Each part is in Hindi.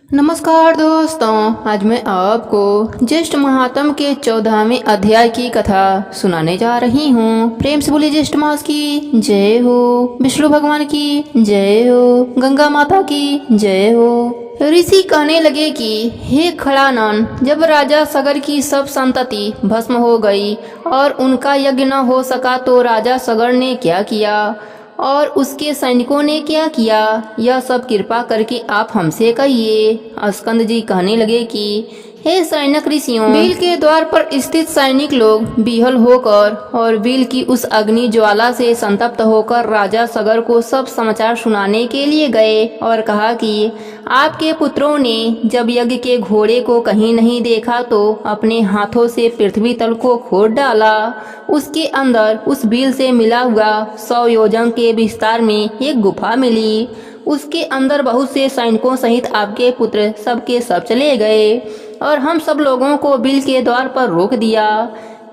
नमस्कार दोस्तों, आज मैं आपको ज्येष्ठ महात्म के 14वें अध्याय की कथा सुनाने जा रही हूँ। प्रेम से बोलिए ज्येष्ठ मास की जय हो, विष्णु भगवान की जय हो, गंगा माता की जय हो। ऋषि कहने लगे कि हे खड़ानन, जब राजा सगर की सब संतति भस्म हो गई और उनका यज्ञ न हो सका तो राजा सगर ने क्या किया और उसके सैनिकों ने क्या किया, यह सब कृपा करके आप हमसे कहिए। स्कंद जी कहने लगे कि हे सैनिक ऋषियों, बिल के द्वार पर स्थित सैनिक लोग विह्वल होकर और बिल की उस अग्नि ज्वाला से संतप्त होकर राजा सगर को सब समाचार सुनाने के लिए गए और कहा कि आपके पुत्रों ने जब यज्ञ के घोड़े को कहीं नहीं देखा तो अपने हाथों से पृथ्वी तल को खोद डाला। उसके अंदर उस बिल से मिला हुआ 100 योजन के विस्तार में एक गुफा मिली। उसके अंदर बहुत से सैनिकों सहित आपके पुत्र सबके सब चले गए और हम सब लोगों को बिल के द्वार पर रोक दिया।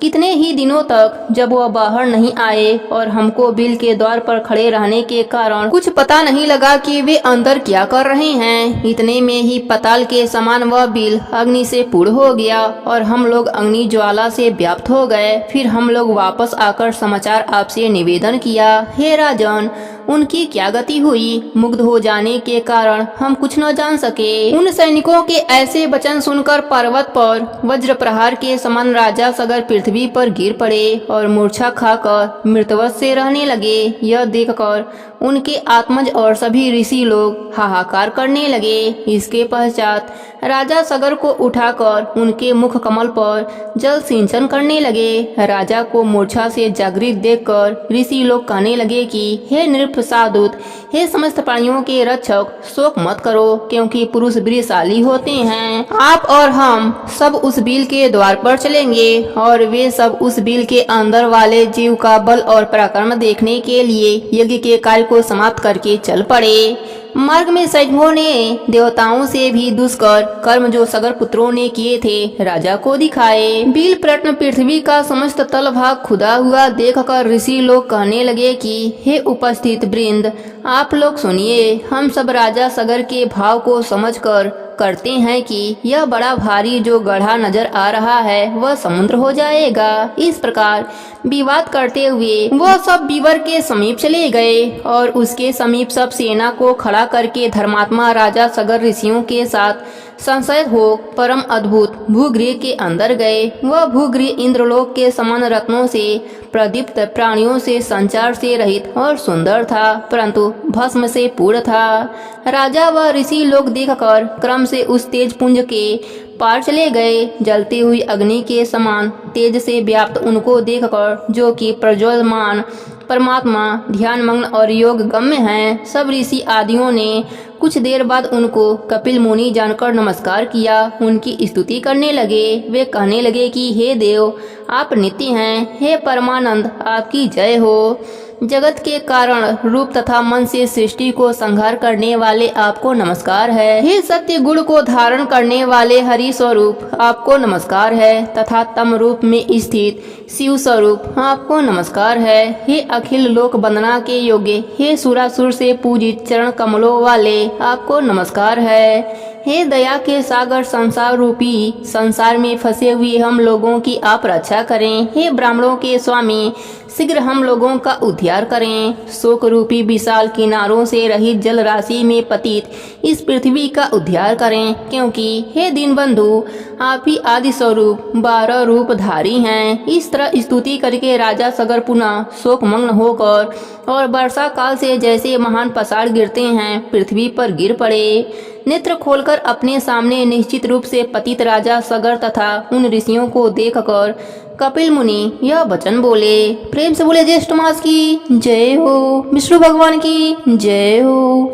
कितने ही दिनों तक जब वह बाहर नहीं आए और हमको बिल के द्वार पर खड़े रहने के कारण कुछ पता नहीं लगा कि वे अंदर क्या कर रहे हैं। इतने में ही पताल के समान वह बिल अग्नि से पूर्ण हो गया और हम लोग अग्नि ज्वाला से व्याप्त हो गए। फिर हम लोग वापस आकर समाचार आपसे निवेदन किया, हे राजन, उनकी क्या गति हुई। मुग्ध हो जाने के कारण हम कुछ न जान सके। उन सैनिकों के ऐसे वचन सुनकर पर्वत पर वज्र प्रहार के समान राजा सगर पृथ्वी पर गिर पड़े और मूर्छा खाकर मृतवत से रहने लगे। यह देखकर उनके आत्मज और सभी ऋषि लोग हाहाकार करने लगे। इसके पश्चात राजा सगर को उठाकर उनके मुख कमल पर जल सिंचन करने लगे। राजा को मूर्छा से जागृत देखकर ऋषि लोग कहने लगे कि हे नृप साधुत, हे समस्त प्राणियों के रक्षक, शोक मत करो, क्योंकि पुरुष वीरशाली होते हैं। आप और हम सब उस बिल के द्वार पर चलेंगे और वे सब उस बिल के अंदर वाले जीव का बल और पराक्रम देखने के लिए यज्ञ के कार्य को समाप्त करके चल पड़े। मार्ग में सैनिकों ने देवताओं से भी दुष्कर कर्म जो सगर पुत्रों ने किए थे राजा को दिखाए। बिल प्रत्न पृथ्वी का समस्त तल भाग खुदा हुआ देखकर ऋषि लोग कहने लगे कि हे उपस्थित वृंद, आप लोग सुनिए। हम सब राजा सगर के भाव को समझकर करते हैं कि यह बड़ा भारी जो गढ़ा नजर आ रहा है वह समुद्र हो जाएगा। इस प्रकार विवाद करते हुए वह सब बीवर के समीप चले गए और उसके समीप सब सेना को खड़ा करके धर्मात्मा राजा सगर ऋषियों के साथ संशय हो परम अद्भुत भूगृह के अंदर गए। वह भूगृह इंद्रलोक के समान रत्नों से प्रदीप्त, प्राणियों से संचार से रहित और सुंदर था, परंतु भस्म से पूर्ण था। राजा व ऋषि लोग देखकर क्रम से उस तेज पुंज के पार चले गए। जलती हुई अग्नि के समान तेज से व्याप्त उनको देखकर, जो कि प्रज्वलमान परमात्मा ध्यान मग्न और योग गम्य हैं, सब ऋषि आदियों ने कुछ देर बाद उनको कपिल मुनि जानकर नमस्कार किया, उनकी स्तुति करने लगे। वे कहने लगे कि हे देव, आप नित्य हैं, हे परमानंद, आपकी जय हो। जगत के कारण रूप तथा मन से सृष्टि को संहार करने वाले आपको नमस्कार है। हे सत्य गुण को धारण करने वाले हरि स्वरूप आपको नमस्कार है, तथा तम रूप में स्थित शिव स्वरूप आपको नमस्कार है। हे अखिल लोक वंदना के योग्य, हे सुरासुर से पूजित चरण कमलों वाले आपको नमस्कार है। हे दया के सागर संसार रूपी संसार में फंसे हुए हम लोगों की आप रक्षा करें। हे ब्राह्मणों के स्वामी, शीघ्र हम लोगों का उद्धार करें। शोक रूपी विशाल किनारों से रहित जल राशि में पतित इस पृथ्वी का उद्धार करें, क्योंकि हे दीनबंधु, आप ही आदि स्वरूप 12 रूपधारी हैं। इस तरह स्तुति करके राजा सगर पुनः शोकमग्न होकर और वर्षा काल से जैसे महान पसार गिरते हैं पृथ्वी पर गिर पड़े। नेत्र खोलकर अपने सामने निश्चित रूप से पतित राजा सगर तथा उन ऋषियों को देखकर कपिल मुनि यह वचन बोले। प्रेम से बोले ज्येष्ठ मास की जय हो, विष्णु भगवान की जय हो।